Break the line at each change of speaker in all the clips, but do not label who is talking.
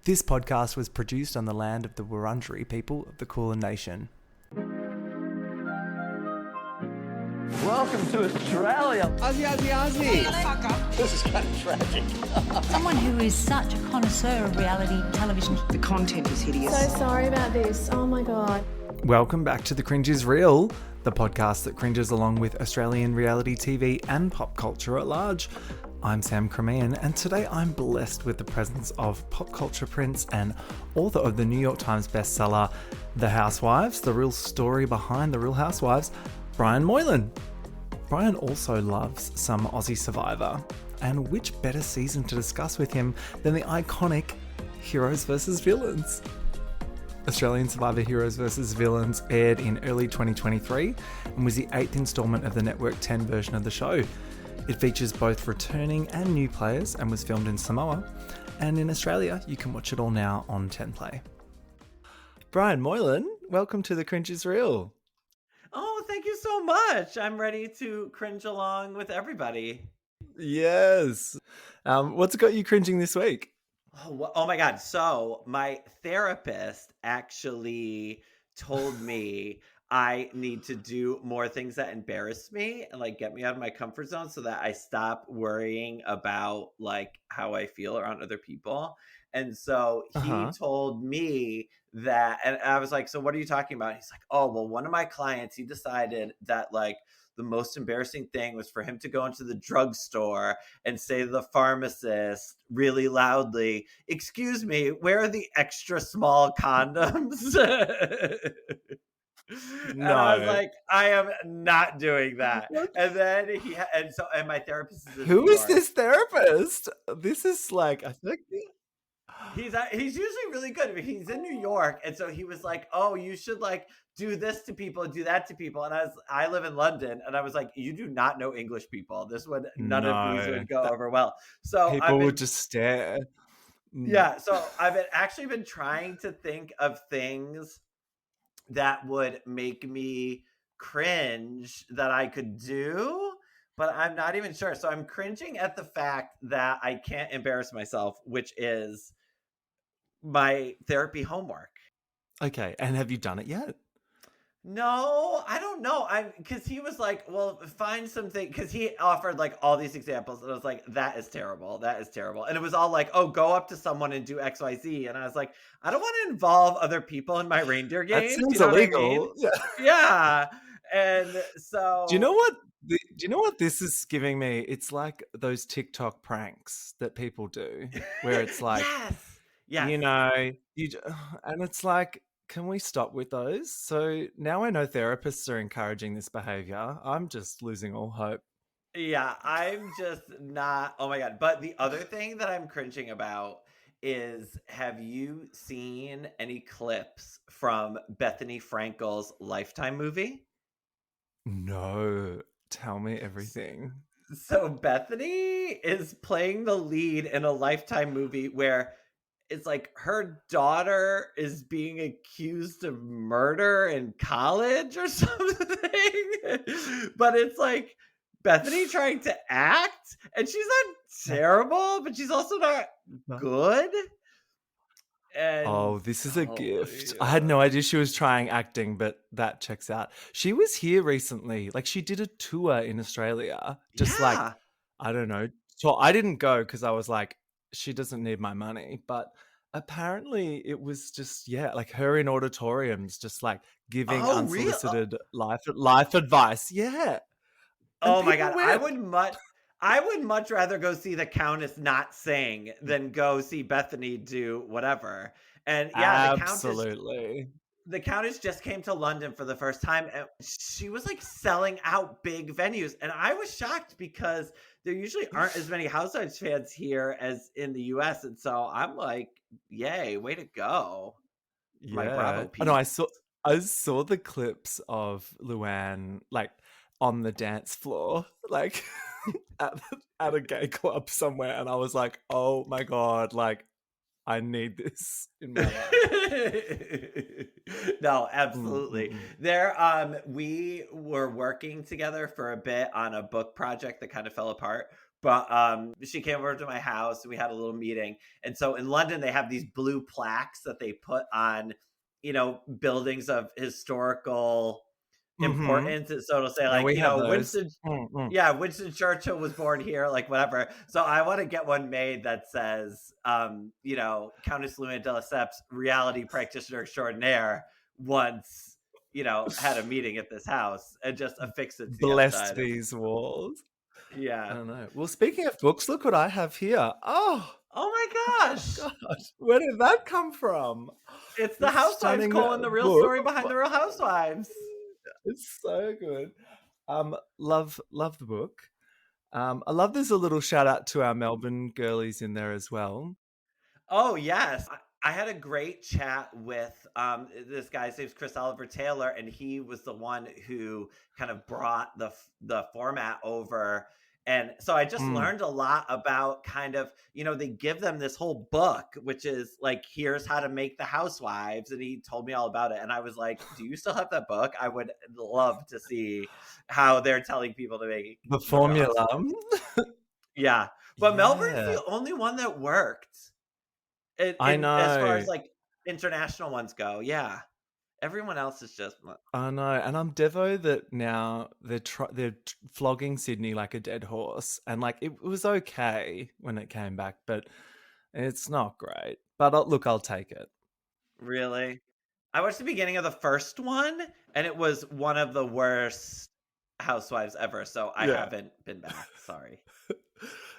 This podcast was produced on the land of the Wurundjeri people of the Kulin Nation.
Welcome to Australia.
Aussie.
This is kind of tragic.
Someone who is such a connoisseur of reality television.
The content is hideous.
So sorry about this. Oh my God.
Welcome back to The Cringe is Real, the podcast that cringes along with Australian reality TV and pop culture at large. I'm Sam Crimean, and today I'm blessed with the presence of pop culture prince and author of the New York Times bestseller, The Housewives, the real story behind The Real Housewives, Brian Moylan. Brian also loves some Aussie Survivor, and which better season to discuss with him than the iconic Heroes vs. Villains? Australian Survivor Heroes vs. Villains aired in early 2023 and was the 8th instalment of the Network 10 version of the show. It features both returning and new players and was filmed in Samoa. And in Australia, you can watch it all now on Tenplay. Brian Moylan, welcome to The Cringe is Real.
Oh, thank you so much. I'm ready to cringe along with everybody.
Yes. What's got you cringing this week?
Oh my God. So my therapist actually told me I need to do more things that embarrass me and like get me out of my comfort zone so that I stop worrying about like how I feel around other people. And so he told me that, and I was like, so what are you talking about? And he's like, oh, well, one of my clients, he decided that like the most embarrassing thing was for him to go into the drugstore and say to the pharmacist really loudly, excuse me, where are the extra small condoms?
No.
And I was like, I am not doing that. And then and my therapist is in
Who
New
is
York.
this therapist? This is like, I think...
He's usually really good. He's in New York, and so he was like, "Oh, you should like do this to people, do that to people." And I live in London, and I was like, "You do not know English people. None of these would go over well." So
people would just stare.
Yeah. So I've actually been trying to think of things that would make me cringe that I could do, but I'm not even sure. So I'm cringing at the fact that I can't embarrass myself, which is my therapy homework.
Okay, and have you done it yet?
No, I don't know. Because he was like, well, find something, because he offered like all these examples, and I was like, that is terrible. That is terrible. And it was all like, oh, go up to someone and do XYZ. And I was like, I don't want to involve other people in my reindeer games.
That sounds
you know
illegal.
What I mean? Yeah. And so
Do you know what? Do you know what this is giving me? It's like those TikTok pranks that people do, where it's like,
yes.
you know, and it's like, can we stop with those? So now I know therapists are encouraging this behavior. I'm just losing all hope.
Yeah, I'm just not. Oh my God. But the other thing that I'm cringing about is, have you seen any clips from Bethany Frankel's Lifetime movie?
No, tell me everything.
So Bethany is playing the lead in a Lifetime movie where it's like her daughter is being accused of murder in college or something. But it's like Bethany trying to act, and she's not terrible, but she's also not good. And
this is a gift.
Yeah.
I had no idea she was trying acting, but that checks out. She was here recently. Like, she did a tour in Australia. Like, I don't know. So I didn't go because I was like, she doesn't need my money. But apparently it was just, like her in auditoriums, just like giving unsolicited life advice. Yeah.
Oh my God. I would much rather go see the Countess not sing than go see Bethany do whatever. And yeah, the Countess just came to London for the first time, and she was like selling out big venues. And I was shocked because there usually aren't as many Housewives fans here as in the US. And so I'm like, yay, way to go.
Yeah.
My Bravo people.
No, I saw the clips of Luann like on the dance floor, like at a gay club somewhere, and I was like, oh my God, like I need this in my life.
No, absolutely. We were working together for a bit on a book project that kind of fell apart, But she came over to my house and we had a little meeting. And so in London, they have these blue plaques that they put on, buildings of historical importance. And so it'll say
And we have those.
Winston, Winston Churchill was born here, like whatever. So I want to get one made that says, Countess Luna de Lesseps, reality practitioner extraordinaire, once, had a meeting at this house, and just affix it to the
Bless
outside.
these walls.
Yeah.
I don't know. Well, speaking of books, look what I have here. Oh
my gosh.
Where did that come from?
It's the Housewives the real story behind the Real Housewives.
It's so good. Love the book. I love there's a little shout out to our Melbourne girlies in there as well.
Oh, yes. I had a great chat with this guy. His name's Chris Oliver Taylor, and he was the one who kind of brought the format over. And so I just learned a lot about kind of, they give them this whole book, which is like, here's how to make the Housewives. And he told me all about it. And I was like, do you still have that book? I would love to see how they're telling people to make
the formula.
Yeah. But Melbourne's the only one that worked.
I know.
As far as like international ones go. Yeah. Everyone else is just.
I know, and I'm devo that now they're flogging Sydney like a dead horse, and like it was okay when it came back, but it's not great. But I'll take it.
Really, I watched the beginning of the first one, and it was one of the worst Housewives ever. So I haven't been back. Sorry.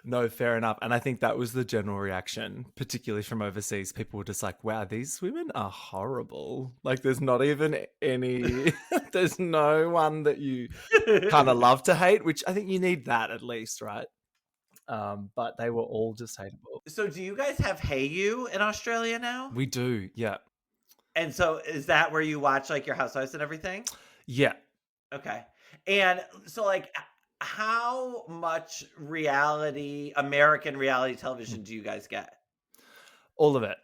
No, fair enough. And I think that was the general reaction, particularly from overseas. People were just like, wow, these women are horrible. Like, there's not even any, there's no one that you kind of love to hate, which I think you need that at least, right? But they were all just hateable.
So do you guys have Hey You in Australia now?
We do, yeah.
And so is that where you watch like your Housewives and everything?
Yeah.
Okay. And so like, how much American reality television do you guys get?
All of it.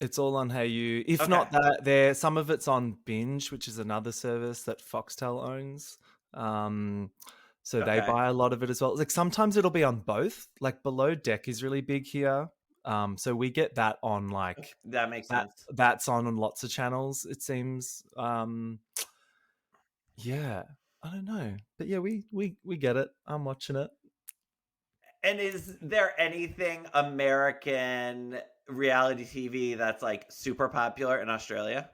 It's all on Hey You. If not that, some of it's on Binge, which is another service that Foxtel owns. So they buy a lot of it as well. Like sometimes it'll be on both. Like Below Deck is really big here. So we get that on like
that makes sense.
That's on lots of channels, it seems. Yeah. I don't know. But yeah, we get it. I'm watching it.
And is there anything American reality TV that's like super popular in Australia?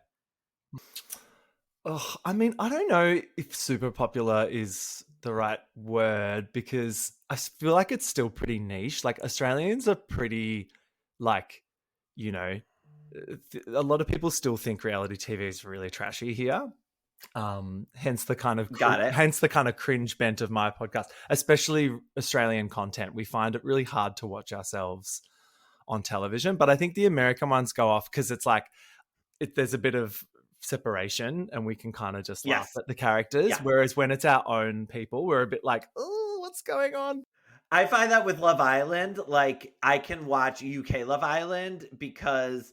Oh, I mean, I don't know if super popular is the right word because I feel like it's still pretty niche. Like Australians are pretty like, a lot of people still think reality TV is really trashy here. Hence the kind of cringe bent of my podcast, especially Australian content. We find it really hard to watch ourselves on television, but I think the American ones go off because it's like there's a bit of separation and we can kind of just laugh at the characters, whereas when it's our own people, we're a bit like, oh, what's going on?
I find that with Love Island, like I can watch UK Love Island because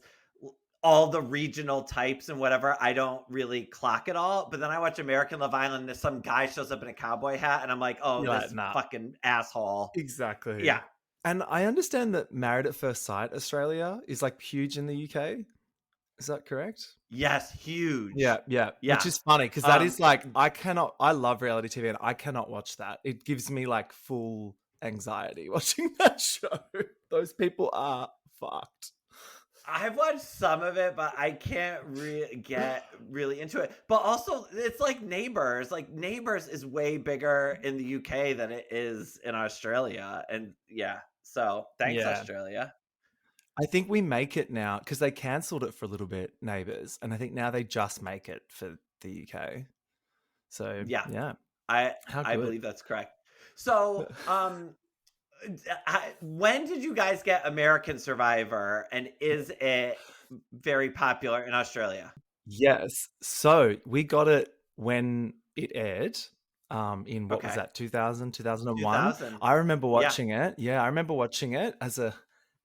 all the regional types and whatever, I don't really clock it all. But then I watch American Love Island and some guy shows up in a cowboy hat and I'm like, oh, this fucking asshole.
Exactly.
Yeah.
And I understand that Married at First Sight Australia is like huge in the UK. Is that correct?
Yes, huge.
Yeah. Which is funny because that is like, I love reality TV and I cannot watch that. It gives me like full anxiety watching that show. Those people are fucked.
I've watched some of it, but I can't get really into it. But also, it's like Neighbours. Like, Neighbours is way bigger in the UK than it is in Australia. And so thanks, Australia.
I think we make it now because they cancelled it for a little bit, Neighbours. And I think now they just make it for the UK. So, yeah.
I believe that's correct. So, when did you guys get American Survivor, and is it very popular in Australia?
Yes. So we got it when it aired in what was that, 2000, 2001?
2000.
I remember watching it. Yeah, I remember watching it as a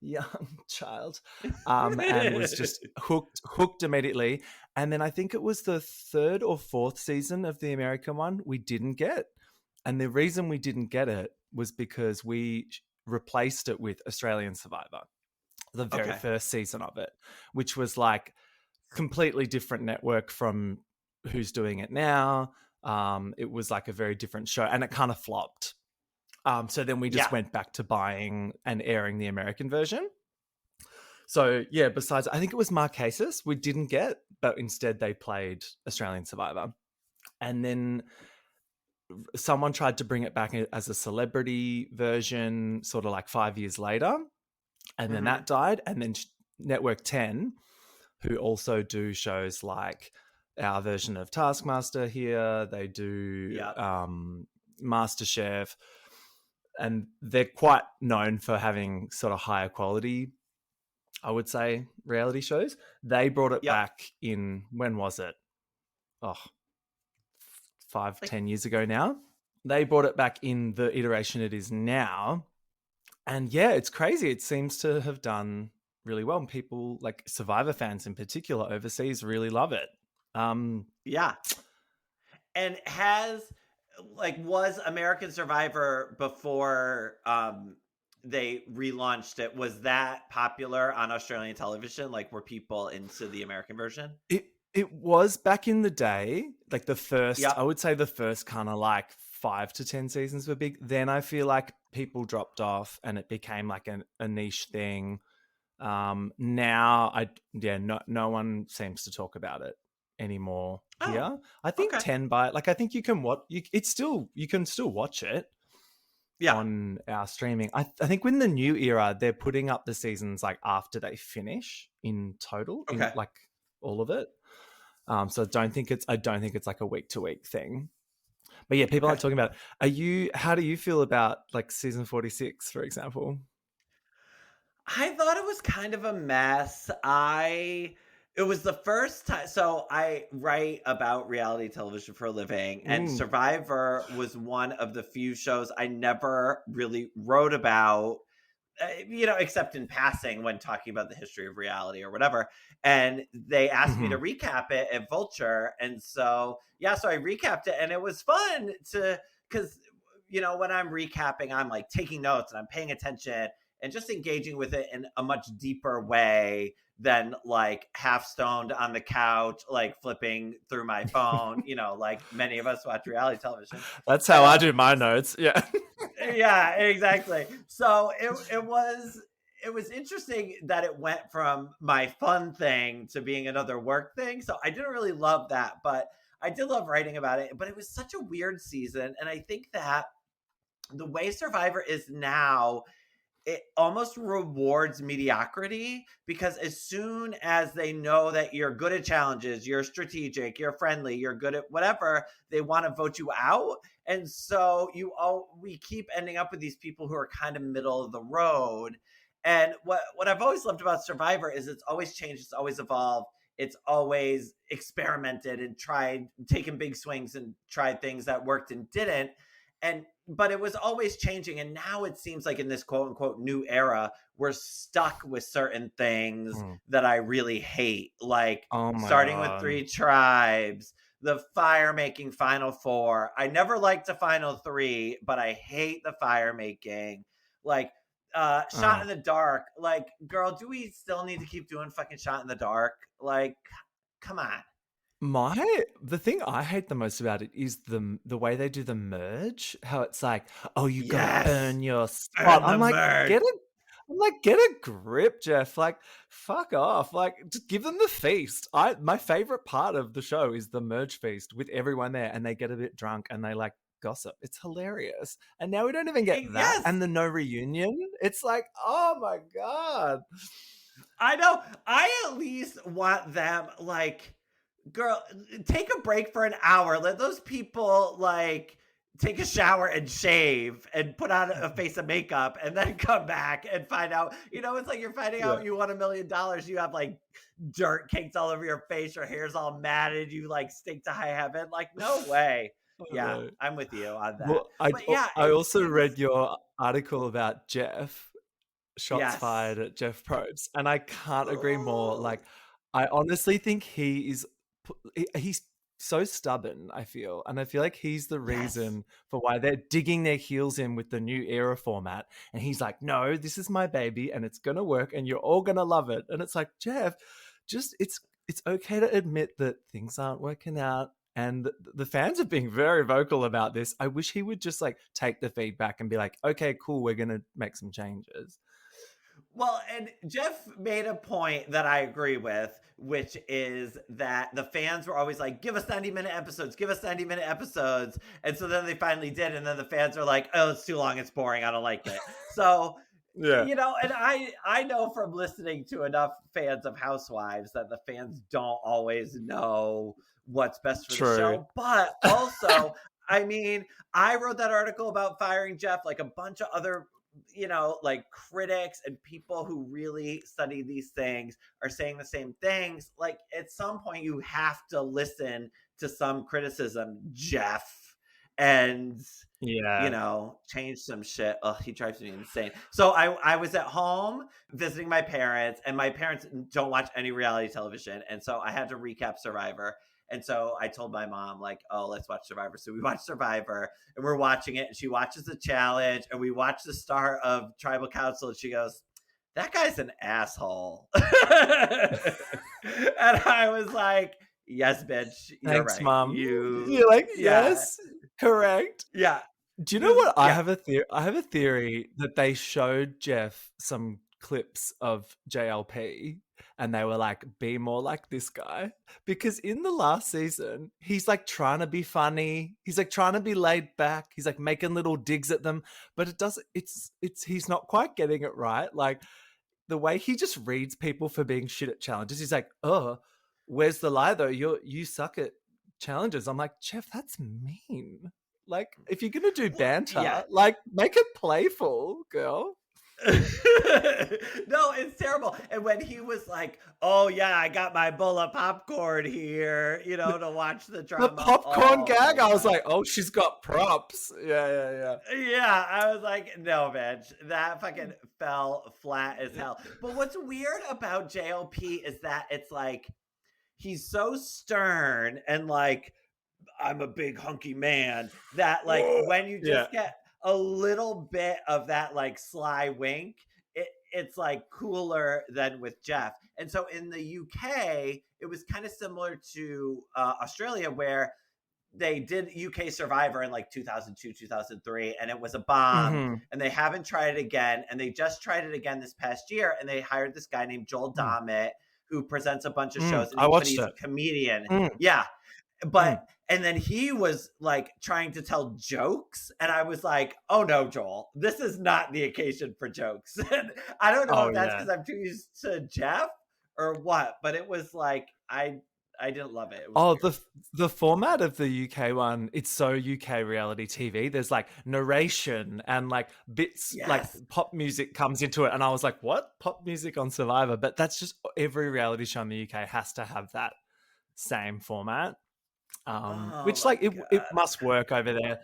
young child and was just hooked immediately. And then I think it was the third or fourth season of the American one we didn't get. And the reason we didn't get it was because we replaced it with Australian Survivor, the very first season of it, which was like completely different network from who's doing it now. It was like a very different show, and it kind of flopped. So then we just went back to buying and airing the American version. So yeah, besides, I think it was Marquesas we didn't get, but instead they played Australian Survivor. And then someone tried to bring it back as a celebrity version sort of like 5 years later. And then that died. And then Network 10, who also do shows like our version of Taskmaster here, they do MasterChef, and they're quite known for having sort of higher quality, I would say, reality shows. They brought it back in, when was it? 10 years ago now. They brought it back in the iteration it is now. And yeah, it's crazy. It seems to have done really well. And people, like Survivor fans in particular overseas, really love it.
Yeah. And was American Survivor before they relaunched it, was that popular on Australian television? Like, were people into the American version?
It was back in the day, like the first, I would say the first kind of like 5 to 10 seasons were big. Then I feel like people dropped off and it became like a niche thing. Now, no one seems to talk about it anymore here. I think 10 I think you can watch. You can still watch it on our streaming. I think in the new era, they're putting up the seasons like after they finish in total, in, like all of it. So I don't think it's like a week to week thing. But yeah, people are talking about it. How do you feel about like season 46, for example?
I thought it was kind of a mess. It was the first time. So I write about reality television for a living, and Survivor was one of the few shows I never really wrote about, except in passing when talking about the history of reality or whatever. And they asked me to recap it at Vulture. And so I recapped it, and it was fun because, when I'm recapping, I'm like taking notes and I'm paying attention and just engaging with it in a much deeper way than like half stoned on the couch, like flipping through my phone, like many of us watch reality television.
That's how I do my notes. Yeah.
Yeah, exactly. So it was interesting that it went from my fun thing to being another work thing. So I didn't really love that, but I did love writing about it. But it was such a weird season. And I think that the way Survivor is now, it almost rewards mediocrity, because as soon as they know that you're good at challenges, you're strategic, you're friendly, you're good at whatever, they want to vote you out. And so we keep ending up with these people who are kind of middle of the road. And what I've always loved about Survivor is it's always changed, it's always evolved, it's always experimented and taken big swings and tried things that worked and didn't. But it was always changing. And now it seems like in this quote unquote new era, we're stuck with certain things that I really hate. Like starting with 3 tribes, the fire making final 4. I never liked the final 3, but I hate the fire making. Like shot in the dark. Like, girl, do we still need to keep doing fucking shot in the dark? Like, come on.
The thing I hate the most about it is the way they do the merge. How it's like, oh, you gotta earn your spot. I'm like, get a grip, Jeff. Like, fuck off. Like, just give them the feast. My favorite part of the show is the merge feast with everyone there, and they get a bit drunk and they like gossip. It's hilarious. And now we don't even get that, and the no reunion. It's like, oh my god.
I know. I at least want them like, girl, take a break for an hour. Let those people like take a shower and shave and put on a face of makeup and then come back and find out. It's like you're finding out you won $1 million. You have like dirt caked all over your face. Your hair's all matted. You like stink to high heaven. Like, no way. Yeah, I'm with you on that.
Well, I also read your article about Jeff. Shots fired at Jeff Probst. And I can't agree more. Like, I honestly think he's so stubborn, I feel. And I feel like he's the
Yes.
reason for why they're digging their heels in with the new era format. And he's like, no, this is my baby and it's going to work and you're all going to love it. And it's like, Jeff, just it's okay to admit that things aren't working out. And the fans are being very vocal about this. I wish he would just like take the feedback and be like, okay, cool, we're going to make some changes.
Well, and Jeff made a point that I agree with, which is that the fans were always like, give us 90-minute episodes, give us 90-minute episodes. And so then they finally did. And then the fans are like, oh, it's too long, it's boring, I don't like it. So,
Yeah.
you know, and I know from listening to enough fans of Housewives that the fans don't always know what's best for the show. But also, I mean, I wrote that article about firing Jeff, like a bunch of other, you know, like critics and people who really study these things are saying the same things. Like at some point you have to listen to some criticism, Jeff, and you know, change some shit. Oh, he drives me insane. So I was at home visiting my parents, and my parents don't watch any reality television, and so I had to recap Survivor. And so I told my mom, like, oh, let's watch Survivor. So we watched Survivor, and we're watching it, and she watches the challenge, and we watch the start of Tribal Council, and she goes, that guy's an asshole. And I was like, yes, bitch, you're
Thanks,
right.
Mom.
You're
like, yes, correct.
Yeah.
Do you know what? I have a theory. I have a theory that they showed Jeff some clips of JLP and they were like, be more like this guy. Because in the last season, he's like trying to be funny. He's like trying to be laid back. He's like making little digs at them, but he's not quite getting it right. Like the way he just reads people for being shit at challenges. He's like, oh, where's the lie though? You suck at challenges. I'm like, Jeff, that's mean. Like, if you're going to do banter, like, make it playful, girl.
No, it's terrible. And when he was like, oh, yeah, I got my bowl of popcorn here, you know, to watch the drama.
The popcorn gag, I was like, oh, she's got props. Yeah.
Yeah, I was like, no, bitch. That fucking fell flat as hell. But what's weird about JLP is that it's like, he's so stern and like, I'm a big hunky man, that like when you just get a little bit of that like sly wink, it's like cooler than with Jeff. And so in the UK, it was kind of similar to Australia, where they did UK Survivor in like 2002, 2003, and it was a bomb, and they haven't tried it again. And they just tried it again this past year, and they hired this guy named Joel Dommett, who presents a bunch of shows. And he's a comedian. Yeah. But and then he was like trying to tell jokes, and I was like, oh no, Joel, this is not the occasion for jokes. And I don't know if that's because I'm too used to Jeff or what, but it was like I didn't love it. It was weird.
The format of the UK one, it's so UK reality TV. There's like narration and like bits, like pop music comes into it, and I was like, what? Pop music on Survivor? But that's just every reality show in the UK has to have that same format. Which like it must work over there.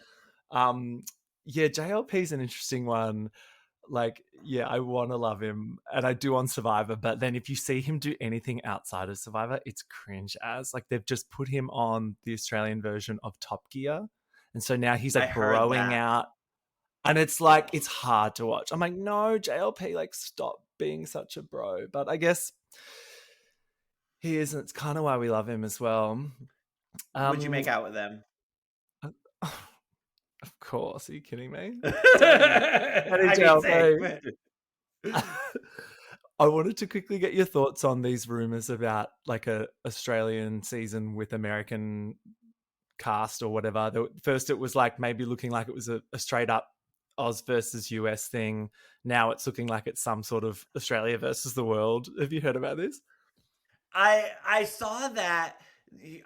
JLP's an interesting one. Like, I want to love him, and I do on Survivor, but then if you see him do anything outside of Survivor, it's cringe as. Like, they've just put him on the Australian version of Top Gear, and so now he's like broing out, and it's like, it's hard to watch. I'm like, no, JLP, like, stop being such a bro. But I guess he isn't. It's kind of why we love him as well.
Would you make out with them?
Of course. Are you kidding me? I wanted to quickly get your thoughts on these rumors about like a Australian season with American cast or whatever. First, it was like maybe looking like it was a straight up Oz versus US thing. Now it's looking like it's some sort of Australia versus the world. Have you heard about this?
I saw that.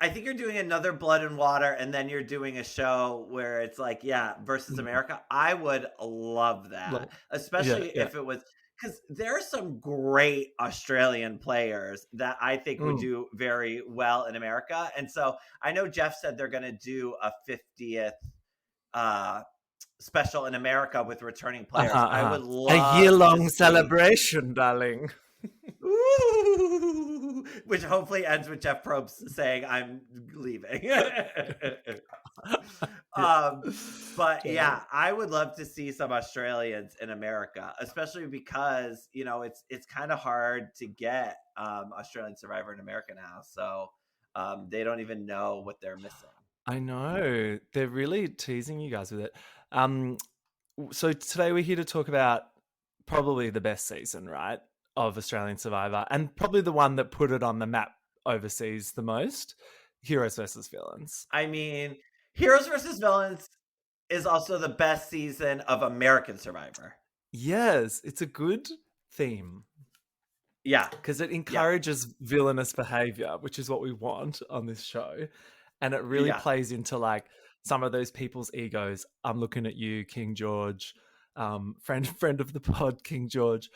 I think you're doing another Blood and Water, and then you're doing a show where it's like, versus America. I would love that, especially if it was, because there are some great Australian players that I think would do very well in America. And so I know Jeff said they're going to do a 50th special in America with returning players. I would love
a year-long celebration, darling.
Ooh, which hopefully ends with Jeff Probst saying, I'm leaving. But yeah, I would love to see some Australians in America, especially because, you know, it's kind of hard to get Australian Survivor in America now. So they don't even know what they're missing.
I know. They're really teasing you guys with it. So today we're here to talk about probably the best season, right, of Australian Survivor, and probably the one that put it on the map overseas the most, Heroes versus Villains.
I mean, Heroes versus Villains is also the best season of American Survivor.
Yes, it's a good theme.
Yeah.
Because it encourages villainous behavior, which is what we want on this show. And it really plays into like some of those people's egos. I'm looking at you, King George, friend of the pod, King George,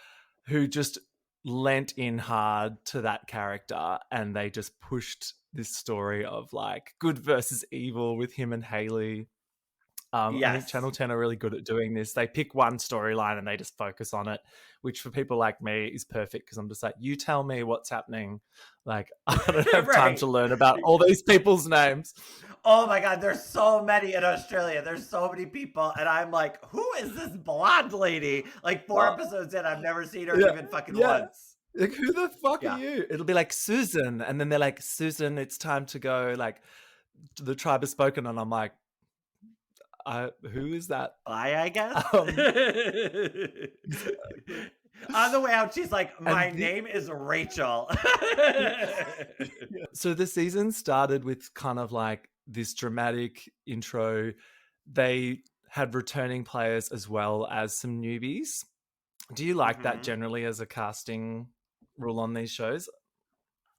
who just lent in hard to that character, and they just pushed this story of like good versus evil with him and Hayley. I think Channel 10 are really good at doing this. They pick one storyline and they just focus on it, which for people like me is perfect because I'm just like, you tell me what's happening. Like, I don't have time to learn about all these people's names.
Oh my God, there's so many in Australia. There's so many people. And I'm like, who is this blonde lady? Like 4 episodes in, I've never seen her even fucking once.
Like, who the fuck are you? It'll be like, Susan. And then they're like, Susan, it's time to go. Like, the tribe has spoken. And I'm like, who is that?
I guess. On the way out, she's like, my name is Rachel.
So the season started with kind of like this dramatic intro. They had returning players as well as some newbies. Do you like that generally as a casting rule on these shows?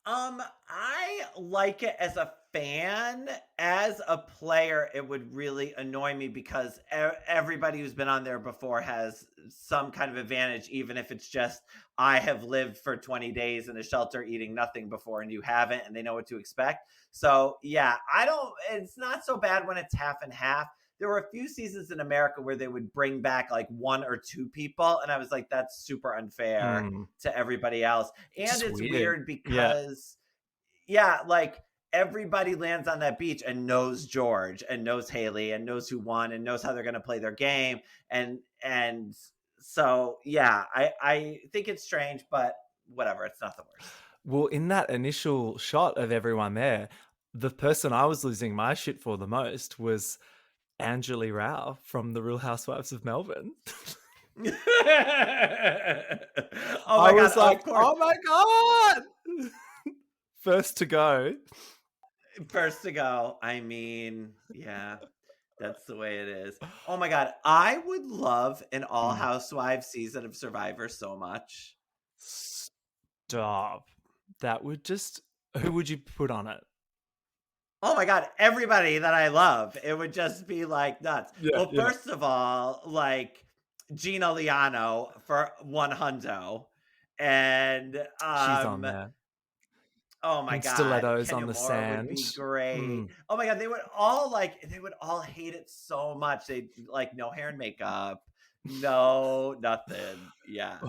I like it as a fan. As a player, it would really annoy me because everybody who's been on there before has some kind of advantage, even if it's just, I have lived for 20 days in a shelter eating nothing before and you haven't, and they know what to expect. So yeah, it's not so bad when it's half and half. There were a few seasons in America where they would bring back like 1 or 2 people. And I was like, that's super unfair to everybody else. And it's weird because, like everybody lands on that beach and knows George and knows Hayley and knows who won and knows how they're going to play their game. And so, yeah, I think it's strange, but whatever. It's not the worst.
Well, in that initial shot of everyone there, the person I was losing my shit for the most was Anjali Rao from the Real Housewives of Melbourne. I was like, oh my God. First to go.
I mean, yeah, that's the way it is. Oh my God. I would love an all housewives season of Survivor so much.
Stop. That would just, who would you put on it?
Oh my God, everybody that I love. It would just be like nuts. First of all, like Gina Liano for 100. And
she's on there.
Oh my God.
Stilettos
Kenya
on the
Moore
sand.
Would be great. Oh my God, they would all hate it so much. They like no hair and makeup. No, nothing. Yeah.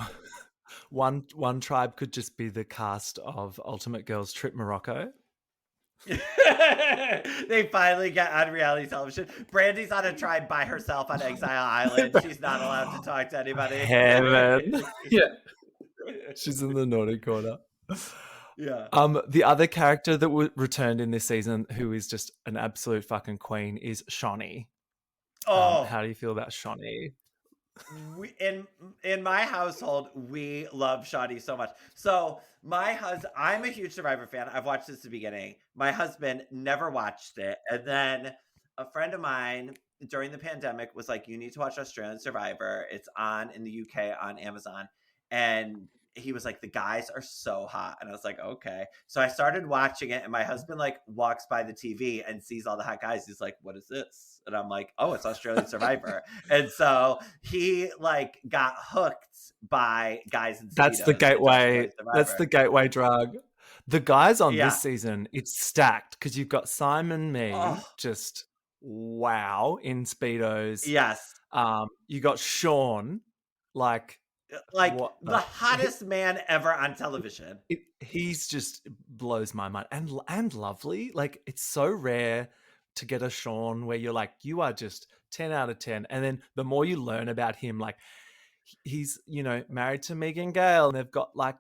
One tribe could just be the cast of Ultimate Girls Trip Morocco.
They finally get on reality television. Brandy's on a tribe by herself on Exile Island. She's not allowed to talk to anybody.
Heaven. She's in the naughty corner.
Yeah.
The other character that returned in this season, who is just an absolute fucking queen, is Shawnee. How do you feel about Shawnee?
In my household, we love Shawnee so much. So I'm a huge Survivor fan. I've watched this at the beginning. My husband never watched it. And then a friend of mine during the pandemic was like, you need to watch Australian Survivor. It's on in the UK on Amazon. And he was like, the guys are so hot. And I was like, okay. So I started watching it, and my husband like walks by the TV and sees all the hot guys. He's like, what is this? And I'm like, oh, it's Australian Survivor. And so he like got hooked by guys in
That's the gateway. That's the gateway drug. The guys on this season, it's stacked because you've got Simon Me, just wow, in Speedos.
Yes.
You got Sean, like
the hottest man ever on television.
He's just blows my mind. And lovely. Like, it's so rare to get a Sean where you're like, you are just 10 out of 10. And then the more you learn about him, like, he's, you know, married to Megan Gale, and they've got like,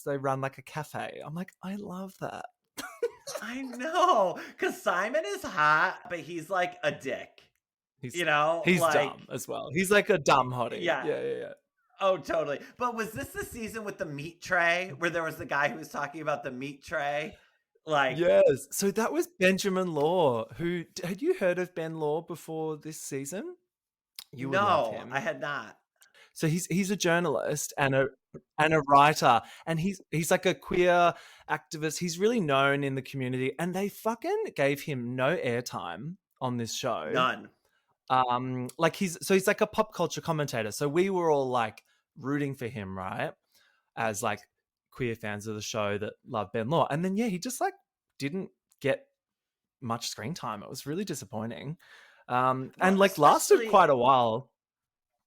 they run like a cafe. I'm like, I love that.
I know, because Simon is hot, but he's like a dick.
He's
like,
dumb as well. He's like a dumb hottie.
Yeah.
Yeah.
Oh, totally. But was this the season with the meat tray where there was the guy who was talking about the meat tray? Like,
yes. So that was Benjamin Law. Who had you heard of Ben Law before this season? You would love him.
I had not.
So he's a journalist and a writer, and he's like a queer activist. He's really known in the community, and they fucking gave him no airtime on this show.
None.
Like he's like a pop culture commentator. So we were all like rooting for him, right? As like queer fans of the show that love Ben Law. And then he just like didn't get much screen time. It was really disappointing. And like lasted quite a while.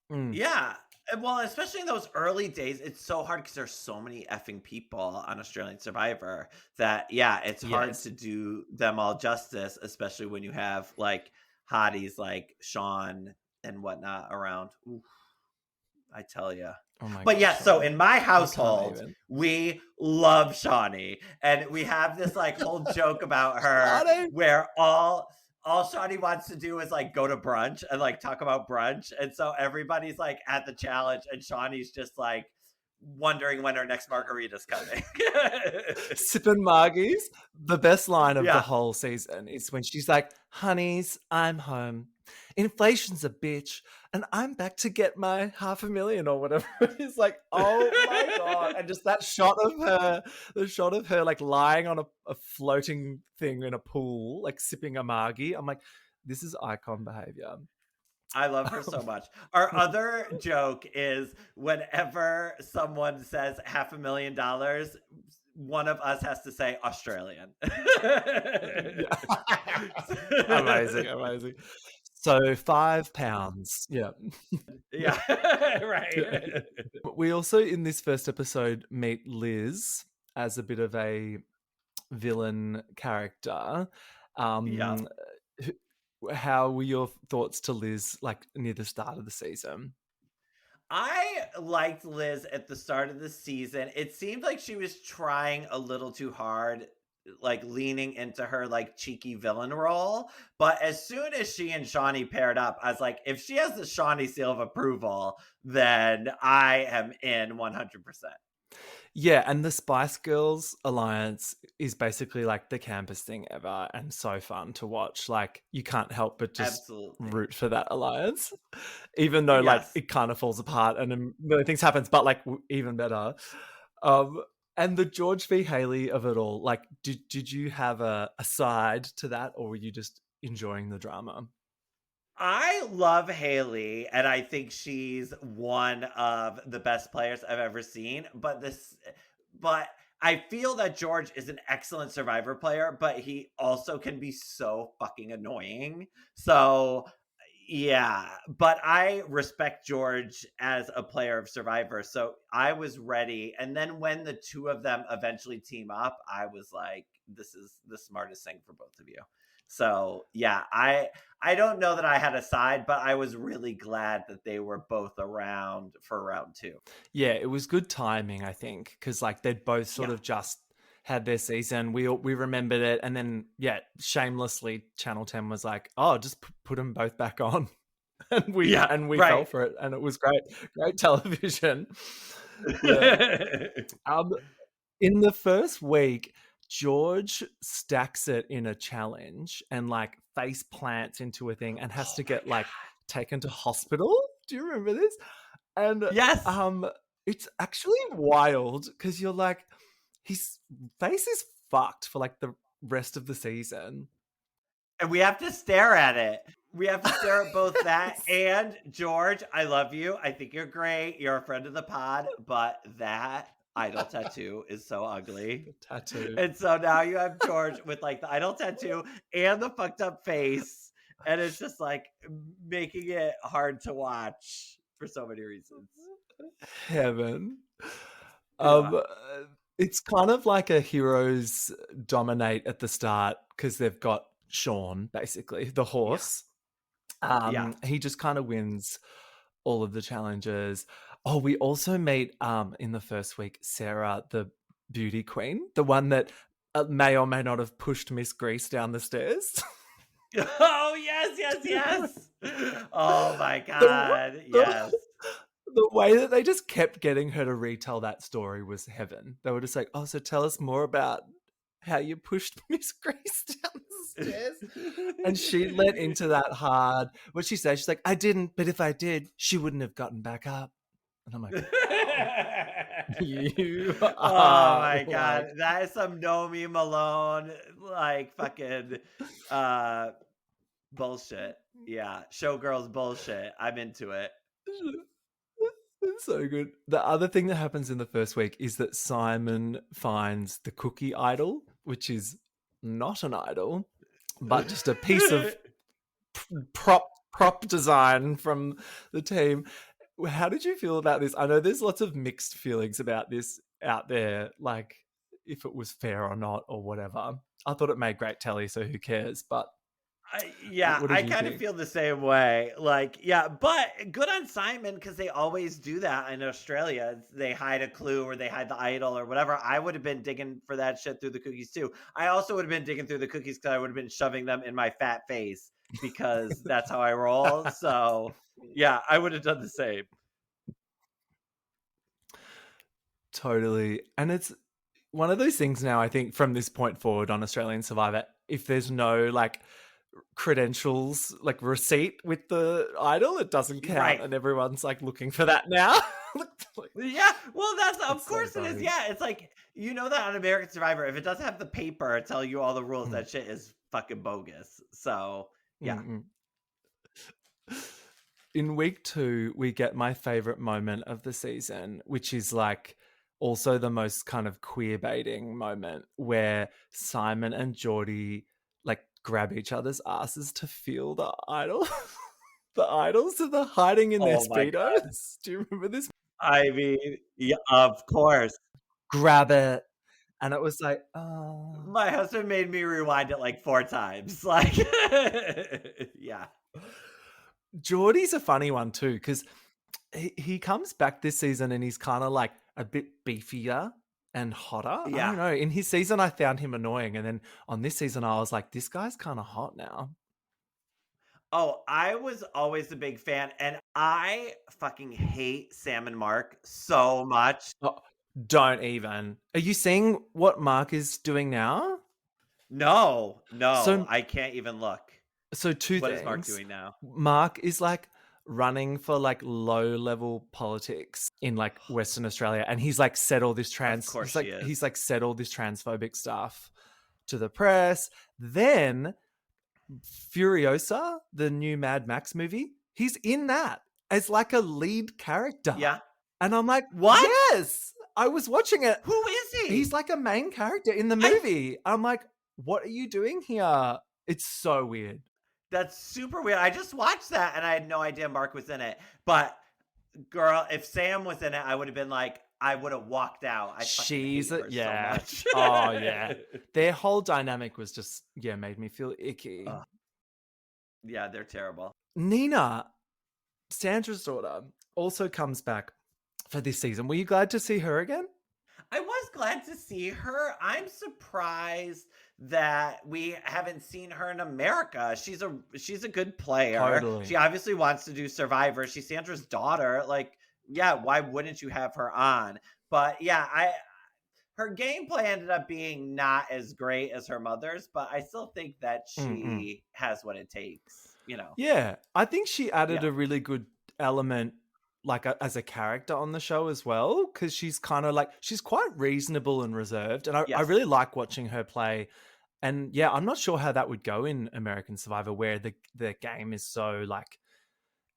Yeah. Well, especially in those early days, it's so hard because there's so many effing people on Australian Survivor that, it's hard to do them all justice, especially when you have like hotties like Sean and whatnot around. Oof, I tell you.
Oh my
but
gosh,
so in my household, we love Shawnee, and we have this like whole joke about her where all Shawnee wants to do is like go to brunch and like talk about brunch. And so everybody's like at the challenge, and Shawnee's just like wondering when her next margarita's coming.
Sipping margies. The best line of the whole season is when she's like, honeys, I'm home. Inflation's a bitch, and I'm back to get my $500,000 or whatever. It's like, oh my God. And just that shot of her like lying on a floating thing in a pool, like sipping a margie. I'm like, this is icon behavior.
I love her so much. Our other joke is whenever someone says $500,000, one of us has to say Australian.
Amazing. So £5. Yeah.
Yeah. Right.
We also, in this first episode, meet Liz as a bit of a villain character. How were your thoughts to Liz like near the start of the season?
I liked Liz at the start of the season. It seemed like she was trying a little too hard, like leaning into her like cheeky villain role. But as soon as she and Shawnee paired up, I was like, if she has the Shawnee seal of approval, then I am in 100%.
Yeah, and the Spice Girls alliance is basically like the campus thing ever, and so fun to watch. Like, you can't help but just root for that alliance, even though like it kind of falls apart and things happens, but like even better. And the George v. Haley of it all, like, did you have a side to that, or were you just enjoying the drama?
I love Haley, and I think she's one of the best players I've ever seen. But I feel that George is an excellent Survivor player, but he also can be so fucking annoying. So yeah, but I respect George as a player of Survivor, so I was ready. And then when the two of them eventually team up, I was like, this is the smartest thing for both of you. So yeah, I don't know that I had a side, but I was really glad that they were both around for round 2.
Yeah, it was good timing, I think, because like they'd both sort of just had their season. We remembered it, and then shamelessly, Channel 10 was like, "Oh, just put them both back on," and we fell for it, and it was great television. In the first week, George stacks it in a challenge and like face plants into a thing and has to get like taken to hospital. Do you remember this? And
yes,
it's actually wild because you're like, his face is fucked for like the rest of the season.
And we have to stare at it. We have to stare at both that and George. I love you. I think you're great. You're a friend of the pod, but that idol tattoo is so ugly.
Tattoo.
And so now you have George with like the idol tattoo and the fucked up face. And it's just like making it hard to watch for so many reasons.
Heaven. It's kind of like a heroes dominate at the start because they've got Sean, basically, the
Yeah.
horse.
Yeah.
He just kind of wins all of the challenges. Oh, we also meet in the first week Sarah, the beauty queen, the one that may or may not have pushed Miss Grease down the stairs.
Oh, yes, yes, yes. Oh my
the,
God.
the,
Yes.
the way that they just kept getting her to retell that story was heaven. They were just like, oh, so tell us more about how you pushed Miss Grace down the stairs. And she let into that hard. What she said, she's like, I didn't, but if I did, she wouldn't have gotten back up. And I'm like, wow, you
Oh
are
my God.
like,
That is some Nomi Malone, like fucking bullshit. Yeah. Showgirls bullshit. I'm into it.
it's so good. The other thing that happens in the first week is that Simon finds the cookie idol, which is not an idol, but just a piece of prop design from the team. How did you feel about this? I know there's lots of mixed feelings about this out there, like if it was fair or not or whatever. I thought it made great telly, so who cares? But
Yeah,
what
I
did you
kind of
think?
feel the same way. Like, yeah, but good on Simon because they always do that in Australia. They hide a clue or they hide the idol or whatever. I would have been digging for that shit through the cookies too. I also would have been digging through the cookies because I would have been shoving them in my fat face because that's how I roll. So, yeah, I would have done the same.
Totally. And it's one of those things now, I think, from this point forward on Australian Survivor, if there's no like credentials, like receipt with the idol, it doesn't count.
Right.
And everyone's like looking for that now.
Yeah, well, that's of
It's so
course it is.
funny.
Yeah, it's like you know that on American Survivor, if it doesn't have the paper tell you all the rules, that shit is fucking bogus. So yeah,
Mm-mm. In week 2, we get my favorite moment of the season, which is like also the most kind of queer baiting moment where Simon and Geordie like grab each other's asses to feel the idol. The idols that they're hiding in their
oh my god.
speedos. Do you remember this?
I mean, yeah, of course.
Grab it. And it was like, oh.
My husband made me rewind it like 4 times. Like, yeah.
Geordie's a funny one too, because he comes back this season and he's kind of like a bit beefier and hotter. I
Yeah.
don't know. In his season, I found him annoying. And then on this season, I was like, this guy's kind of hot now.
Oh, I was always a big fan, and I fucking hate Sam and Mark so much.
Oh, don't even. Are you seeing what Mark is doing now?
No,
So,
I can't even look.
so two
What
things.
is Mark doing now?
Mark is like running for like low level politics in like Western Australia, and he's like said all this
Of course he is.
he's like said all this transphobic stuff to the press. Then Furiosa, the new Mad Max movie, he's in that as like a lead character.
Yeah.
And I'm like,
What?
yes, I was watching it.
Who is he?
He's like a main character in the movie. I'm like, what are you doing here? It's so weird.
That's super weird. I just watched that and I had no idea Mark was in it. But girl, if Sam was in it, I would have been like, I would have walked out. I
She's
fucking hate her so much.
Oh yeah. Their whole dynamic was just made me feel icky.
Yeah, they're terrible.
Nina, Sandra's daughter, also comes back for this season. Were you glad to see her again?
I was glad to see her. I'm surprised that we haven't seen her in America. She's a good player.
Totally.
She obviously wants to do Survivor. She's Sandra's daughter. Like, yeah, why wouldn't you have her on? But yeah, her gameplay ended up being not as great as her mother's, but I still think that she has what it takes, you know.
Yeah, I think she added a really good element like as a character on the show as well, because she's kind of like, she's quite reasonable and reserved, and I really like watching her play. And yeah, I'm not sure how that would go in American Survivor, where the game is so like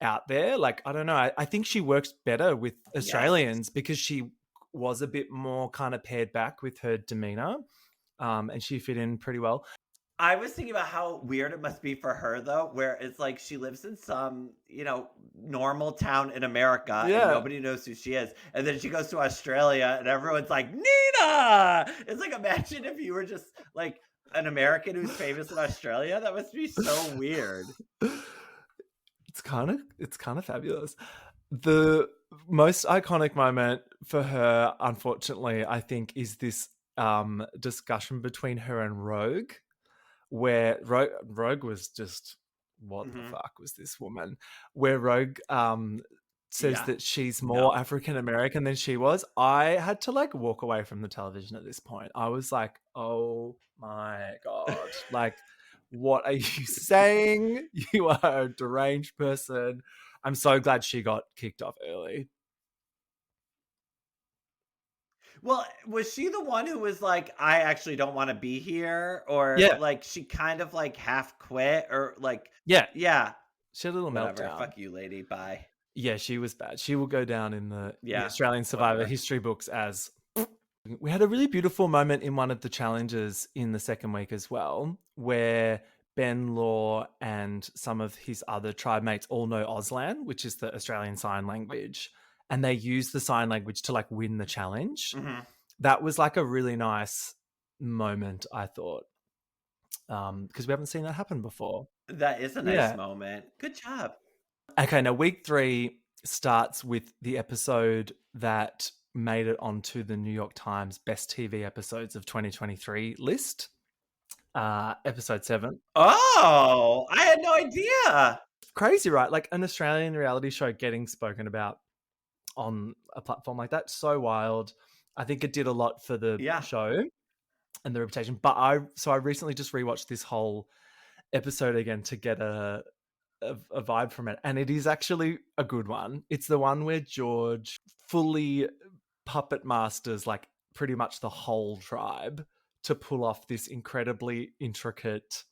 out there. Like, I don't know, I think she works better with Australians because she was a bit more kind of pared back with her demeanor, and she fit in pretty well.
I was thinking about how weird it must be for her though, where it's like she lives in some, normal town in America and
Yeah.
nobody knows who she is. And then she goes to Australia and everyone's like, Nina! It's like, imagine if you were just like an American who's famous in Australia. That must be so weird.
It's kind of fabulous. The most iconic moment for her, unfortunately, I think, is this discussion between her and Rogue, where Rogue was just, what the fuck was this woman? Where Rogue says that she's more African American than she was. I had to like walk away from the television at this point. I was like, oh my God. Like, what are you saying? You are a deranged person. I'm so glad she got kicked off early.
Well, was she the one who was like, I actually don't want to be here? Or
Yeah.
like she kind of like half quit or like,
Yeah.
yeah.
She had a little
Whatever.
meltdown.
Fuck you, lady. Bye.
Yeah, she was bad. She will go down in the Australian Survivor
whatever.
history books as... We had a really beautiful moment in one of the challenges in the second week as well, where Ben Law and some of his other tribe mates all know Auslan, which is the Australian Sign Language, and they use the sign language to like win the challenge.
Mm-hmm.
That was like a really nice moment, I thought, because we haven't seen that happen before.
That is a nice moment. Good job.
Okay, now week 3 starts with the episode that made it onto the New York Times Best TV Episodes of 2023 list. Episode 7.
Oh, I had no idea.
Crazy, right? Like an Australian reality show getting spoken about on a platform like that. So wild. I think it did a lot for the show and the reputation. But I recently just rewatched this whole episode again to get a vibe from it, and it is actually a good one. It's the one where George fully puppet masters like pretty much the whole tribe to pull off this incredibly intricate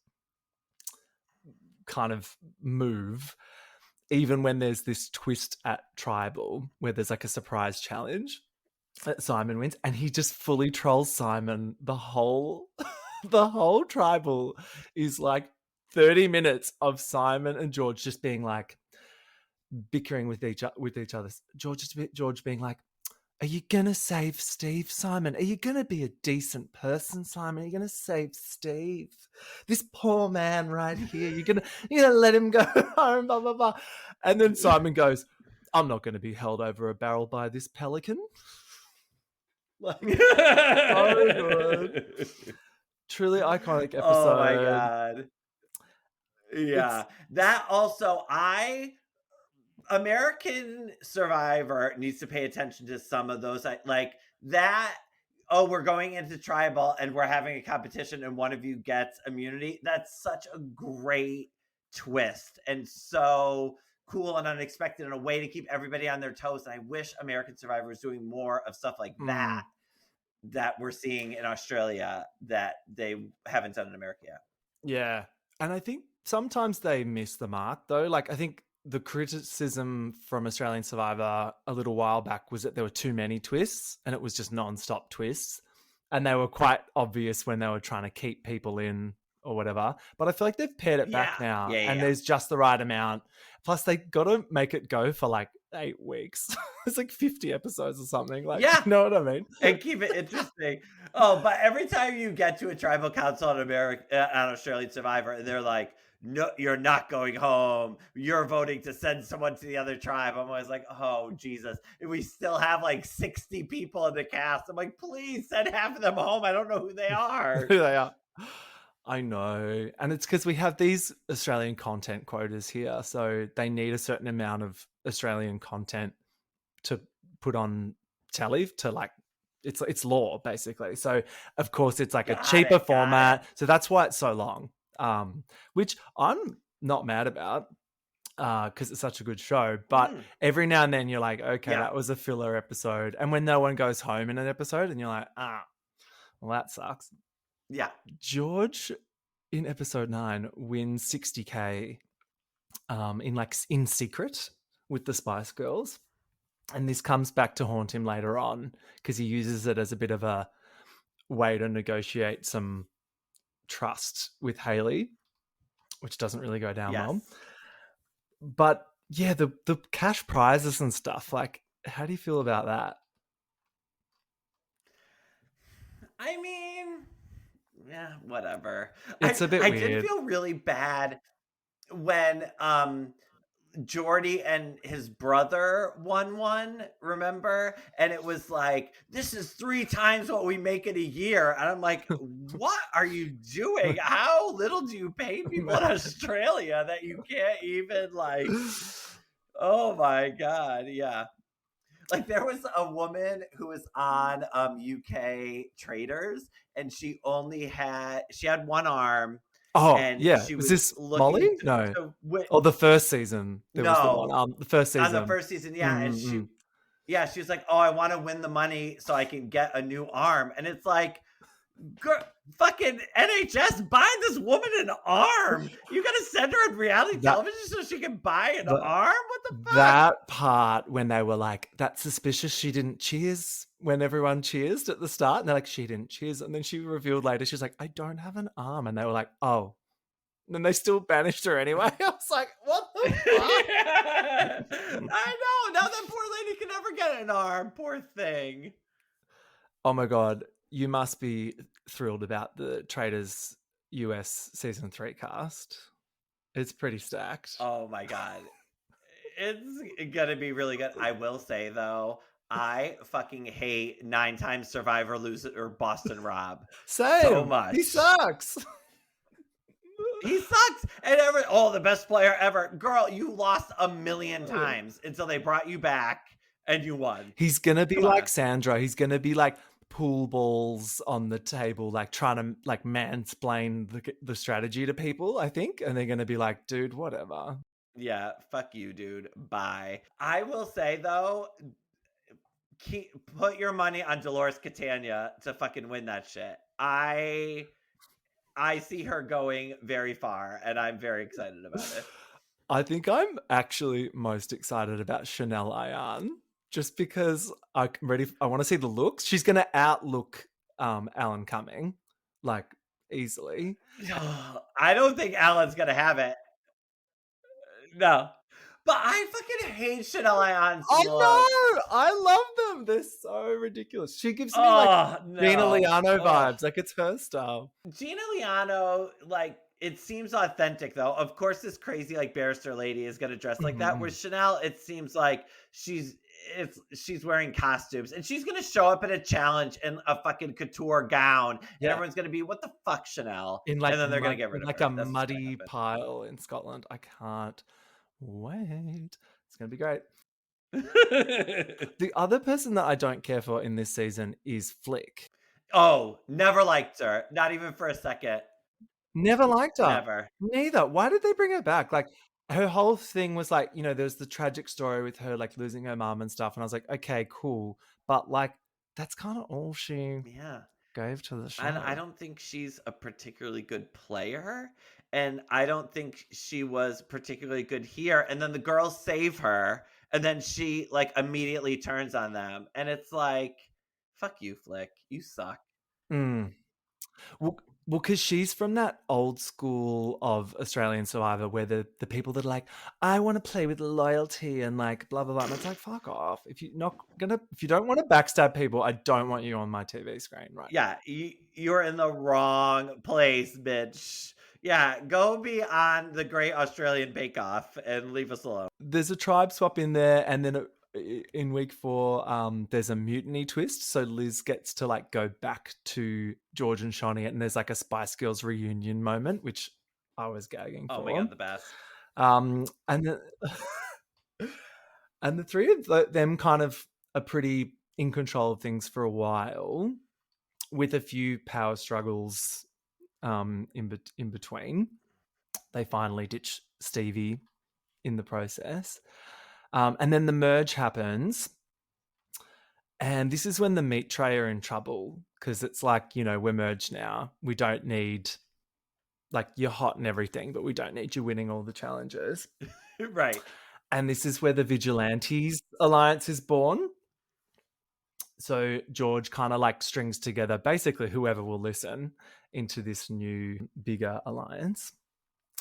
kind of move, even when there's this twist at tribal where there's like a surprise challenge that Simon wins, and he just fully trolls Simon. The whole tribal is like 30 minutes of Simon and George just being like bickering with each other. George being like, are you going to save Steve, Simon? Are you going to be a decent person, Simon? Are you going to save Steve? This poor man right here. You're going to let him go home, blah, blah, blah. And then Simon goes, I'm not going to be held over a barrel by this pelican. Like, so good. Truly iconic episode.
Oh my God. Yeah. That also, American Survivor needs to pay attention to some of those, like that. Oh, we're going into tribal and we're having a competition and one of you gets immunity. That's such a great twist and so cool and unexpected, and a way to keep everybody on their toes. And I wish American Survivor was doing more of stuff like that we're seeing in Australia that they haven't done in America yet.
Yeah. And I think sometimes they miss the mark though. Like I think the criticism from Australian Survivor a little while back was that there were too many twists and it was just non-stop twists. And they were quite obvious when they were trying to keep people in or whatever. But I feel like they've pared it back now. And there's just the right amount. Plus they got to make it go for like 8 weeks. It's like 50 episodes or something. Like, you know what I mean?
And keep it interesting. Oh, but every time you get to a tribal council on Australian Survivor, and they're like, no, you're not going home. You're voting to send someone to the other tribe. I'm always like, oh, Jesus. And we still have like 60 people in the cast. I'm like, please send half of them home. I don't know who they are.
Who they are. I know. And it's because we have these Australian content quotas here. So they need a certain amount of Australian content to put on telly to like, it's law basically. So of course it's like a cheaper format. So that's why it's so long. Which I'm not mad about because it's such a good show. But every now and then you're like, okay, that was a filler episode. And when no one goes home in an episode and you're like, well, that sucks.
Yeah.
George in episode 9 wins 60K in secret with the Spice Girls. And this comes back to haunt him later on because he uses it as a bit of a way to negotiate some trust with Hayley, which doesn't really go down well.
Yes.
But yeah, the cash prizes and stuff, like, how do you feel about that?
I mean, yeah, whatever.
It's a bit
I
weird.
did feel really bad when Jordy and his brother won one, remember? And it was like, this is 3 times what we make in a year. And I'm like, what are you doing? How little do you pay people in Australia that you can't even like, oh my God. Yeah. Like there was a woman who was on UK Traitors and she had one arm.
Oh,
And
yeah.
she
Was
was
this
looking
Molly?
to
No.
win.
Oh, the first season. There was the
No.
one. The first season.
On the first season, yeah. And
Mm-hmm.
she was like, oh, I want to win the money so I can get a new arm. And it's like, girl, fucking NHS, buy this woman an arm. You gotta send her on reality television so she can buy an arm? What the fuck?
That part when they were like, that's suspicious, she didn't cheers when everyone cheersed at the start. And they're like, she didn't cheers. And then she revealed later, she's like, I don't have an arm. And they were like, oh. And then they still banished her anyway. I was like, what the fuck?
I know. Now that poor lady can never get an arm. Poor thing.
Oh my God. You must be thrilled about the Traitors US season 3 cast. It's pretty stacked.
Oh my God. It's gonna be really good. I will say though, I fucking hate 9 times Survivor loser or Boston Rob.
Same.
So much.
He sucks.
He sucks. And the best player ever. Girl, you lost a million times until they brought you back and you won.
He's gonna be like Sandra. He's gonna be like pool balls on the table, like trying to like mansplain the strategy to people, I think. And they're gonna be like, dude, whatever.
Yeah, fuck you, dude. Bye. I will say though, put your money on Dolores Catania to fucking win that shit. I see her going very far, and I'm very excited about it.
I think I'm actually most excited about Chanel Ayan, just because I'm ready. I want to see the looks. She's going to outlook Alan Cumming, like, easily.
I don't think Alan's going to have it. No. But I fucking hate Chanel Ayan's
I
looks.
know! I love them. They're so ridiculous. She gives me Gina Liano vibes. Like, it's her style.
Gina Liano, like, it seems authentic, though. Of course, this crazy, like, barrister lady is going to dress like that. Where Chanel, it seems like she's wearing costumes. And she's going to show up at a challenge in a fucking couture gown. And everyone's going to be, what the fuck, Chanel?
And then
they're going to get rid of her.
Like a muddy pile in Scotland. I can't wait. It's going to be great. The other person that I don't care for in this season is Flick.
Oh, never liked her. Not even for a second.
Never liked her.
Never.
Neither. Why did they bring her back? Like, her whole thing was like, there's the tragic story with her like losing her mom and stuff. And I was like, okay, cool. But like, that's kind of all she gave to the show.
And I don't think she's a particularly good player. And I don't think she was particularly good here. And then the girls save her. And then she like immediately turns on them. And it's like, fuck you, Flick. You suck.
Well, because she's from that old school of Australian Survivor where the people that are like, I want to play with loyalty and like blah, blah, blah. And it's like, fuck off. If you don't want to backstab people, I don't want you on my TV screen, right?
Yeah, you're in the wrong place, bitch. Yeah, go be on the Great Australian Bake Off and leave us alone.
There's a tribe swap in there, and then in week 4, there's a mutiny twist. So Liz gets to like go back to George and Shonny, and there's like a Spice Girls reunion moment, which I was gagging for.
Oh my God, the best.
And the three of them kind of are pretty in control of things for a while, with a few power struggles in between. They finally ditch Stevie in the process. And then the merge happens. And this is when the meat tray are in trouble, because it's like, we're merged now. We don't need, like, you're hot and everything, but we don't need you winning all the challenges.
Right.
And this is where the Vigilantes Alliance is born. So George kind of like strings together basically whoever will listen into this new bigger alliance.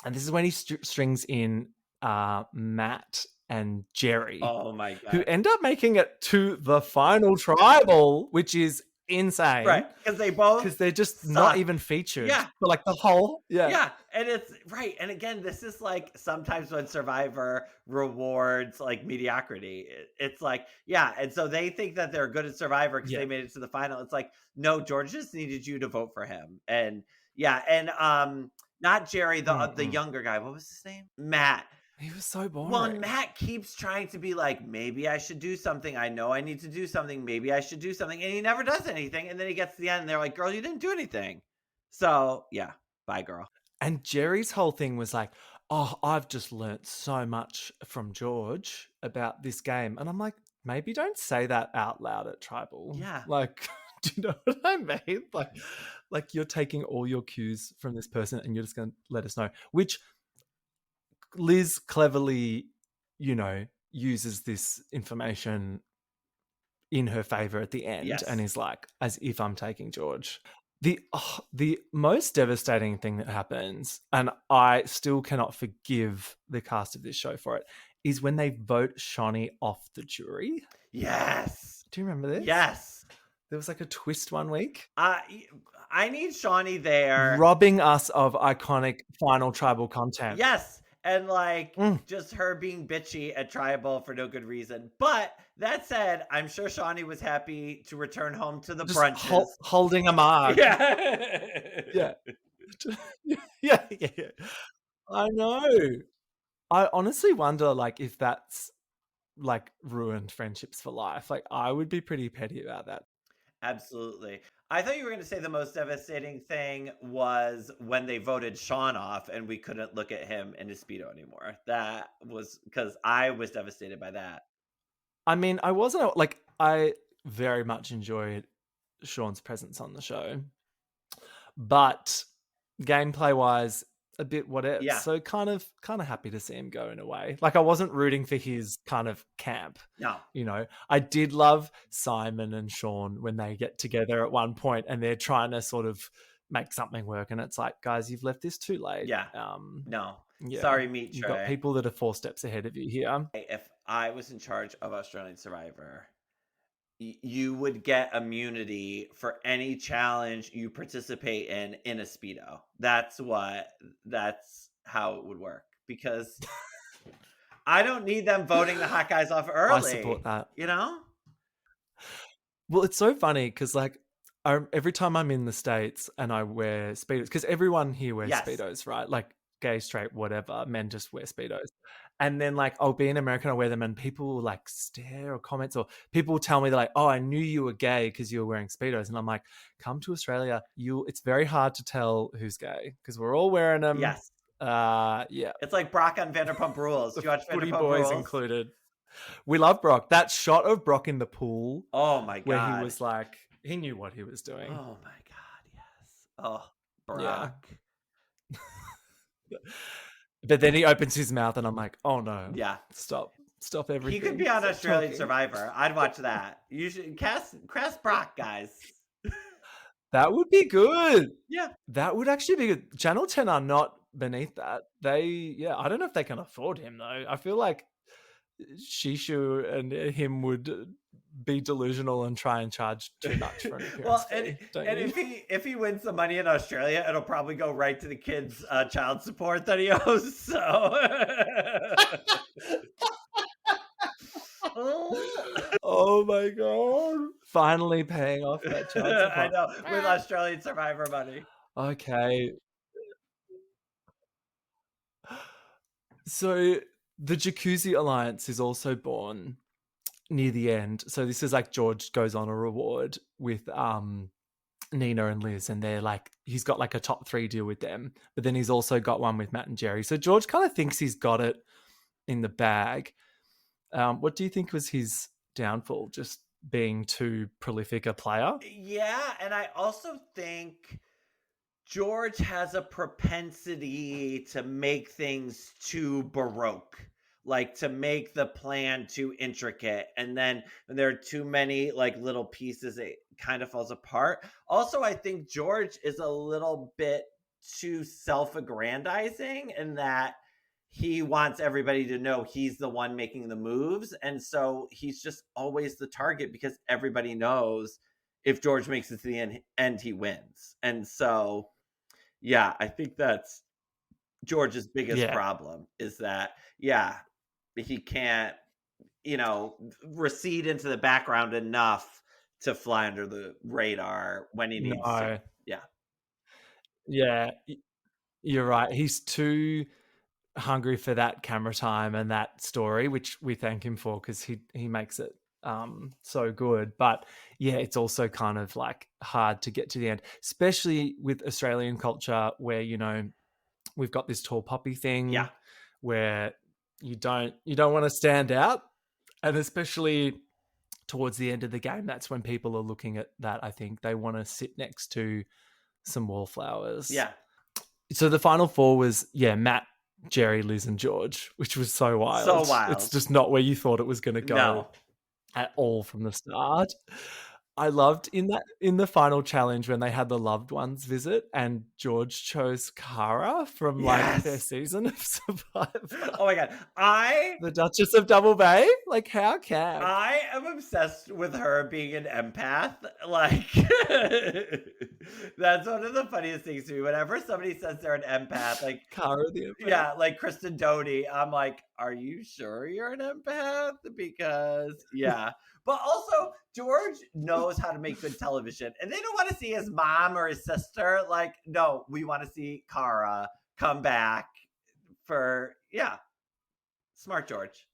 And this is when he strings in Matt and Jerry,
Oh my
who
God.
end up making it to the final tribal, which is insane.
Right. Because
they're just
suck.
not even featured.
Yeah.
For like the whole,
Yeah. And it's right. And again, this is like sometimes when Survivor rewards like mediocrity, it's like, yeah. And so they think that they're good at Survivor because they made it to the final. It's like, no, George just needed you to vote for him. And yeah. And not Jerry, the younger guy. What was his name? Matt.
He was so boring.
Well, Matt keeps trying to be like, maybe I should do something. I know I need to do something. Maybe I should do something. And he never does anything. And then he gets to the end and they're like, girl, you didn't do anything. So yeah, bye, girl.
And Jerry's whole thing was like, oh, I've just learnt so much from George about this game. And I'm like, maybe don't say that out loud at Tribal.
Yeah.
Like, do you know what I mean? Like you're taking all your cues from this person and you're just going to let us know. Which Liz cleverly, uses this information in her favor at the end and is like, as if I'm taking George. The most devastating thing that happens, and I still cannot forgive the cast of this show for it, is when they vote Shawnee off the jury.
Yes.
Do you remember this?
Yes.
There was like a twist one week.
I need Shawnee there.
Robbing us of iconic final tribal content.
Yes. And like just her being bitchy at Tribal for no good reason. But that said, I'm sure Shawnee was happy to return home to the brunches.
Holding a mark.
Yeah.
Yeah. I know. I honestly wonder like if that's like ruined friendships for life. Like I would be pretty petty about that.
Absolutely. I thought you were going to say the most devastating thing was when they voted Sean off and we couldn't look at him in his Speedo anymore. That was because I was devastated by that.
I mean, I very much enjoyed Sean's presence on the show, but gameplay wise, a bit whatever.
Yeah.
So kind of happy to see him go in a way. Like I wasn't rooting for his kind of camp.
No.
I did love Simon and Sean when they get together at one point and they're trying to sort of make something work. And it's like, guys, you've left this too late.
Yeah. No. Yeah. Sorry, Meat Tray.
You've got people that are 4 steps ahead of you here.
If I was in charge of Australian Survivor, you would get immunity for any challenge you participate in a Speedo. That's how it would work, because I don't need them voting the hot guys off early.
I support that. Well, it's so funny because like every time I'm in the States and I wear Speedos, because everyone here wears Speedos, right? Like gay, straight, whatever, men just wear Speedos. And then like I'll be in America and I wear them and people will like stare or comments, or people will tell me they're like, oh, I knew you were gay because you were wearing Speedos. And I'm like, come to Australia. It's very hard to tell who's gay because we're all wearing them.
Yes.
Yeah.
It's like Brock on Vanderpump Rules. Do you watch
Footy
Vanderpump
boys
Rules?
included. We love Brock. That shot of Brock in the pool.
Oh my God.
Where he was like, he knew what he was doing.
Oh my God. Yes. Oh, Brock.
Yeah. But then he opens his mouth and I'm like, oh no.
Yeah.
Stop everything.
He could be on Australian Survivor. I'd watch that. You should cast Brock, guys.
That would be good.
Yeah.
That would actually be good. Channel 10 are not beneath that. I don't know if they can afford him though. I feel like Shishu and him would be delusional and try and charge too much for an appearance.
Well, and if he wins the money in Australia, it'll probably go right to the kids' child support that he owes. So,
oh my God! Finally paying off that child support.
I know, with Australian Survivor money.
Okay. So the Jacuzzi Alliance is also born near the end. So this is like George goes on a reward with Nina and Liz, and they're like, he's got like a top 3 deal with them, but then he's also got one with Matt and Jerry. So George kind of thinks he's got it in the bag. What do you think was his downfall? Just being too prolific a player?
Yeah, and I also think George has a propensity to make things too baroque. like to make the plan too intricate, and then when there are too many like little pieces, it kind of falls apart. Also, I think George is a little bit too self-aggrandizing in that he wants everybody to know he's the one making the moves, and so he's just always the target because everybody knows if George makes it to the end he wins. And so yeah, I think that's George's biggest problem, is that he can't, recede into the background enough to fly under the radar when he needs to.
Yeah, you're right. He's too hungry for that camera time and that story, which we thank him for because he makes it so good. But yeah, it's also kind of like hard to get to the end, especially with Australian culture where, we've got this tall poppy thing where you don't want to stand out. And especially towards the end of the game, that's when people are looking at that. I think they want to sit next to some wallflowers.
Yeah.
So the final four was, Matt, Jerry, Liz, and George, which was so wild.
So wild.
It's just not where you thought it was going to go at all from the start. I loved in the final challenge when they had the loved ones visit and George chose Cara from like their season of Survivor.
Oh my God.
The Duchess of Double Bay? Like, how can?
I am obsessed with her being an empath. Like, that's one of the funniest things to me. Whenever somebody says they're an empath, like
Cara the empath.
Yeah, like Kristen Doty, I'm like, are you sure you're an empath? Because but also George knows how to make good television, and they don't want to see his mom or his sister. Like, no, we want to see Cara come back for smart George.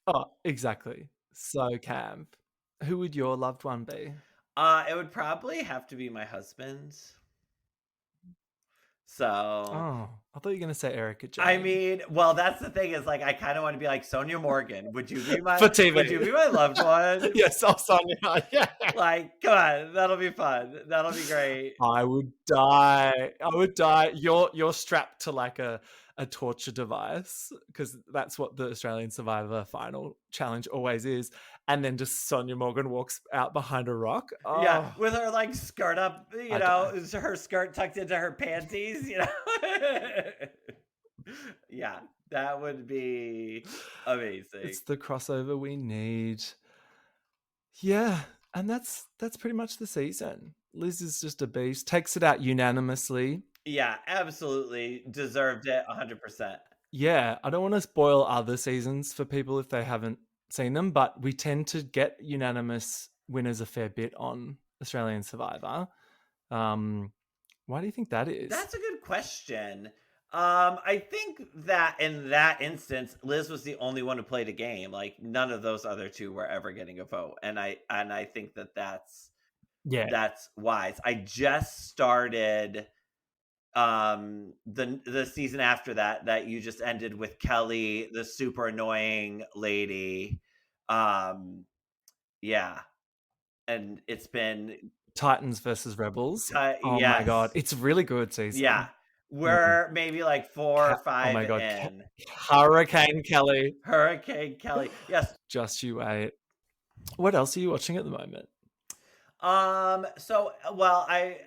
Oh, exactly. So camp. Who would your loved one be?
It would probably have to be my husband. So
I thought you were going to say Erica Jane.
I mean, well, that's the thing is like I kind of want to be like Sonia Morgan. Would you be my
for TV?
Would you be my loved one?
Yes, I'll Sonia. Yeah.
Like, come on, that'll be fun. That'll be great.
I would die. You're strapped to like a torture device because that's what the Australian Survivor final challenge always is. And then just Sonia Morgan walks out behind a rock. Oh.
Yeah, with her like skirt up, her skirt tucked into her panties, Yeah, that would be amazing.
It's the crossover we need. Yeah, and that's pretty much the season. Liz is just a beast. Takes it out unanimously.
Yeah, absolutely. Deserved it 100%.
Yeah, I don't want to spoil other seasons for people if they haven't seen them, but we tend to get unanimous winners a fair bit on Australian Survivor. Why do you think that is?
That's a good question. I think that in that instance, Liz was the only one who played a game. Like none of those other two were ever getting a vote, and I think that's wise. I just started the season after that you just ended with Kelly, the super annoying lady. And it's been
Titans versus Rebels. Oh
yes.
my God, it's a really good season.
Yeah, we're maybe like 4 or 5
oh my God.
in.
Hurricane Kelly.
Yes.
Just you wait. What else are you watching at the moment?
So, well, I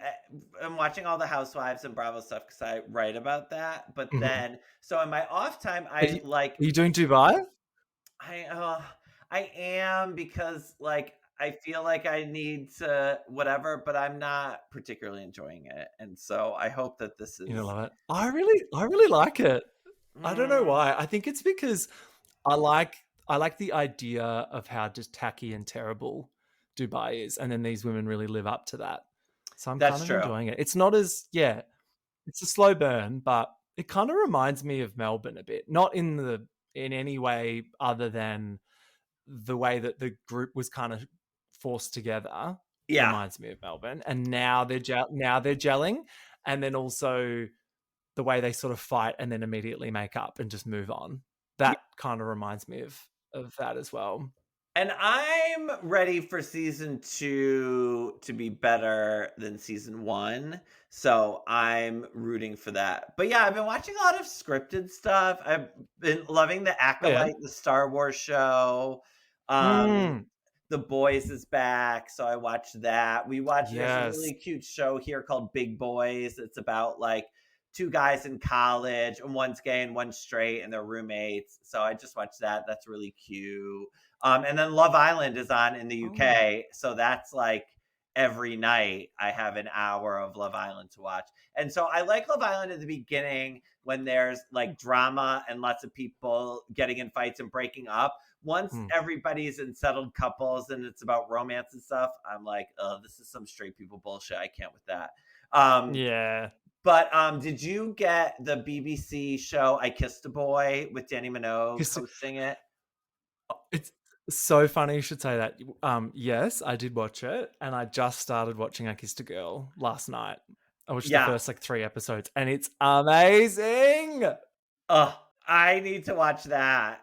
am watching all the Housewives and Bravo stuff because I write about that. But then, so in my off time,
Are you doing Dubai?
I am because like I feel like I need to whatever, but I'm not particularly enjoying it, and so I hope that this is.
You know what? I really like it. I don't know why. I think it's because I like the idea of how just tacky and terrible Dubai is, and then these women really live up to that. So I'm kind of enjoying it. It's not as it's a slow burn, but it kind of reminds me of Melbourne a bit. Not in any way other than the way that the group was kind of forced together.
Yeah,
reminds me of Melbourne, and now they're gelling, and then also the way they sort of fight and then immediately make up and just move on. That kind of reminds me of that as well.
And I'm ready for season 2 to be better than season 1. So I'm rooting for that. But yeah, I've been watching a lot of scripted stuff. I've been loving The
Oh, yeah.
Acolyte, the Star Wars show.
Mm.
The Boys is back, so I watched that. There's a
Yes.
really cute show here called Big Boys. It's about like two guys in college, and one's gay and one's straight, and they're roommates. So I just watched that. That's really cute. And then Love Island is on in the UK, so that's like every night I have an hour of Love Island to watch. And so I like Love Island at the beginning when there's like drama and lots of people getting in fights and breaking up. Once everybody's in settled couples and it's about romance and stuff, I'm like, oh, this is some straight people bullshit. I can't with that.
Yeah.
But did you get the BBC show I Kissed a Boy with Danny Minogue hosting it?
It's so funny you should say that. Yes, I did watch it, and I just started watching I Kissed a Girl last night. I watched the first like 3 episodes, and it's amazing.
I need to watch that.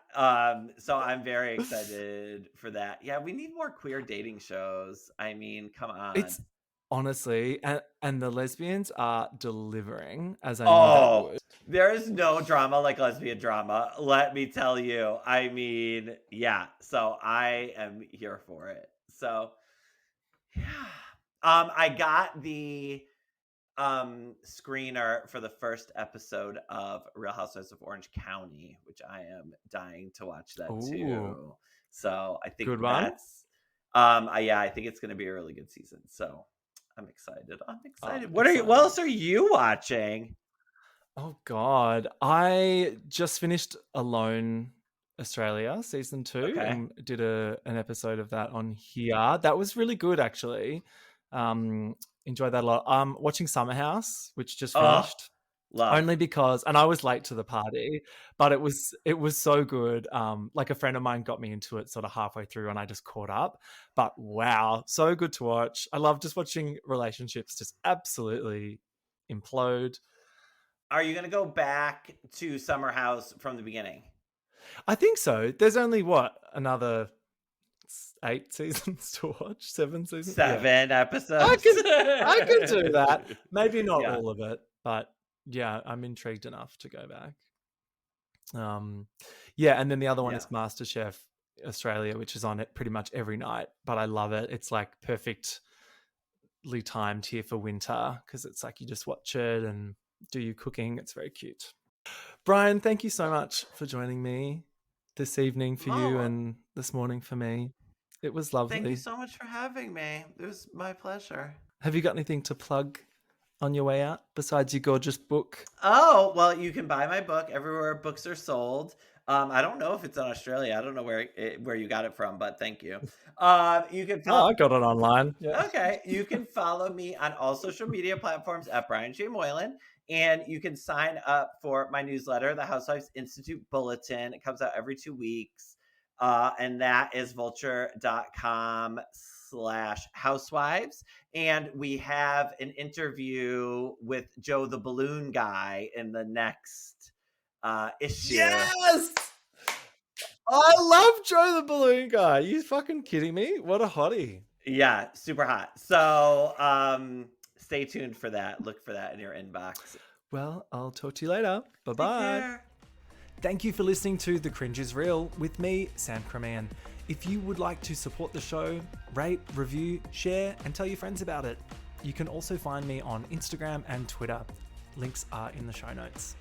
So I'm very excited for that. Yeah, we need more queer dating shows. I mean, come on.
It's honestly, and the lesbians are delivering, as I knew they would.
There is no drama like lesbian drama, let me tell you. I mean, yeah. So I am here for it. So yeah. I got the screener for the first episode of Real Housewives of Orange County, which I am dying to watch that too. So I think that's I think it's going to be a really good season. So I'm excited. What else are you watching?
Oh God, I just finished Alone Australia season 2 and did an episode of that on here. That was really good, actually. Enjoyed that a lot. Watching Summer House, which just finished. Only because, and I was late to the party, but it was so good. Like a friend of mine got me into it sort of halfway through, and I just caught up. But wow, so good to watch. I love just watching relationships just absolutely implode.
Are you going to go back to Summer House from the beginning?
I think so. There's only another 8 seasons to watch, 7 seasons,
7 episodes.
I can do that. Maybe not all of it, but yeah, I'm intrigued enough to go back. And then the other one is MasterChef Australia, which is on it pretty much every night, but I love it. It's like perfectly timed here for winter because it's like you just watch it and do your cooking. It's very cute. Brian, thank you so much for joining me this evening for you and this morning for me. It was lovely.
Thank you so much for having me. It was my pleasure.
Have you got anything to plug on your way out besides your gorgeous book?
Oh, well, you can buy my book everywhere books are sold. I don't know if it's in Australia. I don't know where you got it from, but thank you. You can
I got it online. Yeah.
Okay. You can follow me on all social media platforms at Brian J. Moylan. And you can sign up for my newsletter, the Housewives Institute Bulletin. It comes out every 2 weeks. And that is vulture.com/housewives. And we have an interview with Joe the Balloon Guy in the next issue.
Yes! I love Joe the Balloon Guy. Are you fucking kidding me? What a hottie.
Yeah, super hot. So stay tuned for that. Look for that in your inbox.
Well, I'll talk to you later. Bye-bye. Thank you for listening to The Cringe is Real with me, Sam Cremant. If you would like to support the show, rate, review, share, and tell your friends about it. You can also find me on Instagram and Twitter. Links are in the show notes.